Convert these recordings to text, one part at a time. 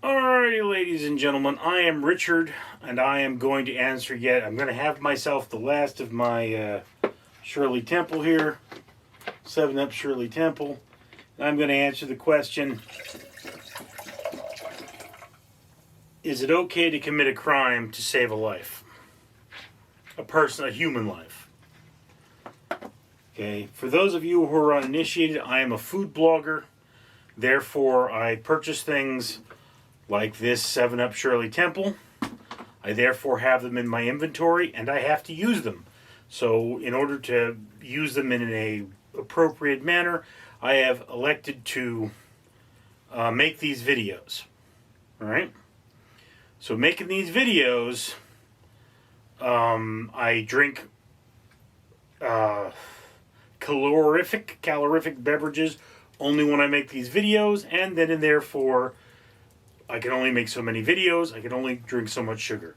Alrighty, ladies and gentlemen, I am Richard, and I am going to answer I'm going to have myself the last of my Shirley Temple here. 7-Up Shirley Temple. And I'm going to answer the question, is it okay to commit a crime to save a life? A human life. Okay, for those of you who are uninitiated, I am a food blogger. Therefore, I purchase things like this 7-Up Shirley Temple. I therefore have them in my inventory, and I have to use them. So in order to use them in an appropriate manner, I have elected to make these videos. Alright? So making these videos, I drink calorific beverages only when I make these videos, and then therefore I can only make so many videos, I can only drink so much sugar.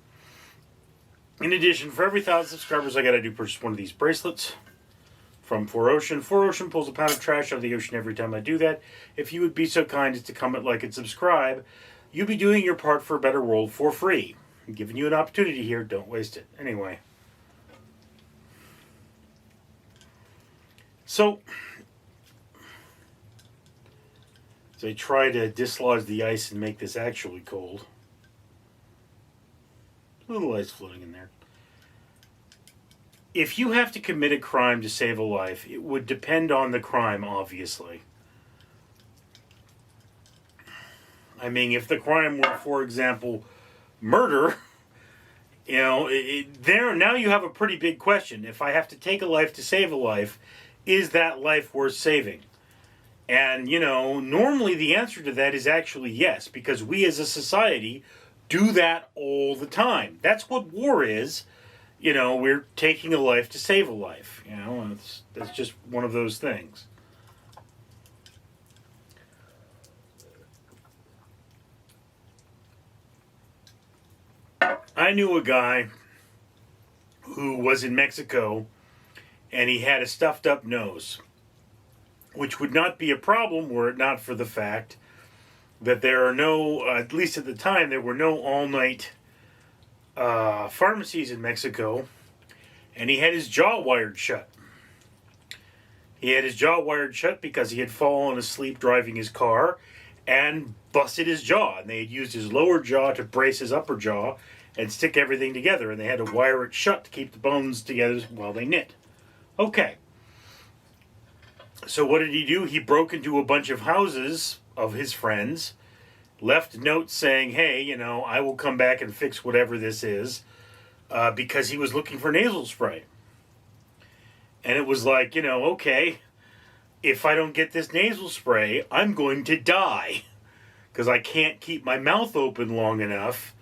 In addition, for every 1,000 subscribers, I gotta purchase one of these bracelets from 4Ocean. 4Ocean pulls a pound of trash out of the ocean every time I do that. If you would be so kind as to comment, like, and subscribe, you'll be doing your part for a better world for free. I'm giving you an opportunity here, don't waste it. Anyway. So, as I try to dislodge the ice and make this actually cold. A little ice floating in there. If you have to commit a crime to save a life, it would depend on the crime, obviously. I mean, if the crime were, for example, murder, you know, now you have a pretty big question. If I have to take a life to save a life, is that life worth saving? And, you know, normally the answer to that is actually yes, because we as a society do that all the time. That's what war is. You know, we're taking a life to save a life. You know, that's just one of those things. I knew a guy who was in Mexico, and he had a stuffed up nose, which would not be a problem were it not for the fact that there are no, at least at the time, there were no all-night pharmacies in Mexico, and he had his jaw wired shut. He had his jaw wired shut because he had fallen asleep driving his car and busted his jaw, and they had used his lower jaw to brace his upper jaw and stick everything together, and they had to wire it shut to keep the bones together while they knit. Okay. So what did he do? He broke into a bunch of houses of his friends, left notes saying, hey, you know, I will come back and fix whatever this is, because he was looking for nasal spray. And it was like, you know, okay, if I don't get this nasal spray, I'm going to die, because I can't keep my mouth open long enough.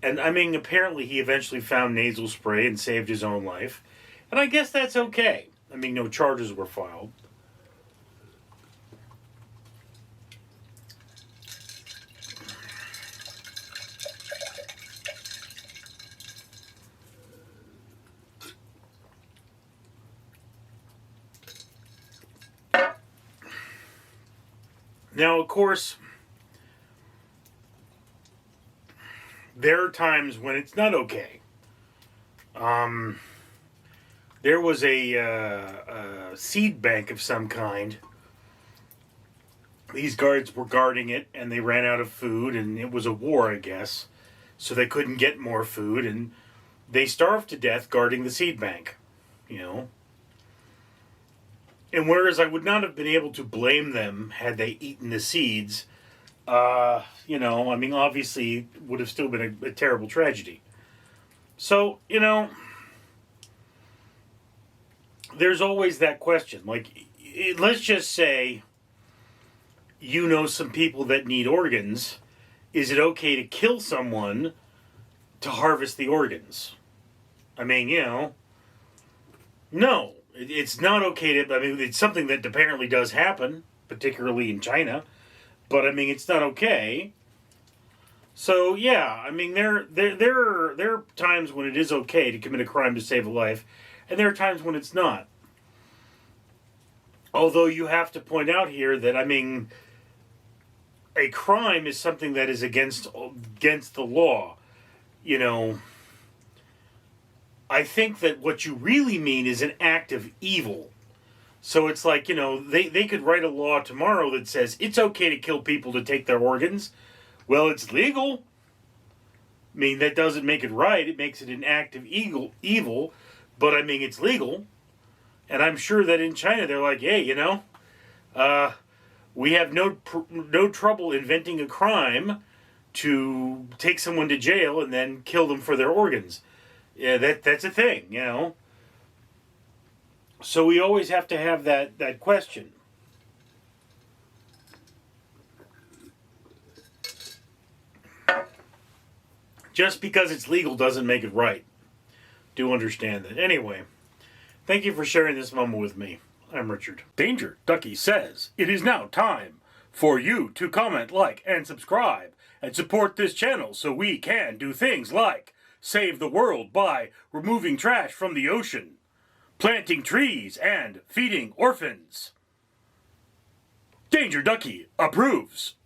And, I mean, apparently he eventually found nasal spray and saved his own life. And I guess that's okay. I mean, no charges were filed. Now, of course, there are times when it's not okay. There was a seed bank of some kind. These guards were guarding it, and they ran out of food, and it was a war, I guess. So they couldn't get more food, and they starved to death guarding the seed bank, you know. And whereas I would not have been able to blame them had they eaten the seeds, you know, I mean, obviously it would have still been a terrible tragedy. So, you know, there's always that question. Like, let's just say you know some people that need organs. Is it okay to kill someone to harvest the organs? I mean, you know, no. It's not okay to, I mean, it's something that apparently does happen, particularly in China, but I mean, it's not okay. So, yeah, I mean, there are times when it is okay to commit a crime to save a life, and there are times when it's not. Although you have to point out here that, I mean, a crime is something that is against the law. You know, I think that what you really mean is an act of evil. So it's like, they could write a law tomorrow that says it's okay to kill people to take their organs. Well, it's legal. I mean, that doesn't make it right. It makes it an act of evil, but I mean, it's legal. And I'm sure that in China, they're like, hey, we have no trouble inventing a crime to take someone to jail and then kill them for their organs. Yeah, that's a thing, So we always have to have that question. Just because it's legal doesn't make it right. Do understand that. Anyway, thank you for sharing this moment with me. I'm Richard. Danger Ducky says it is now time for you to comment, like, and subscribe, and support this channel so we can do things like save the world by removing trash from the ocean, planting trees, and feeding orphans. Danger Ducky approves.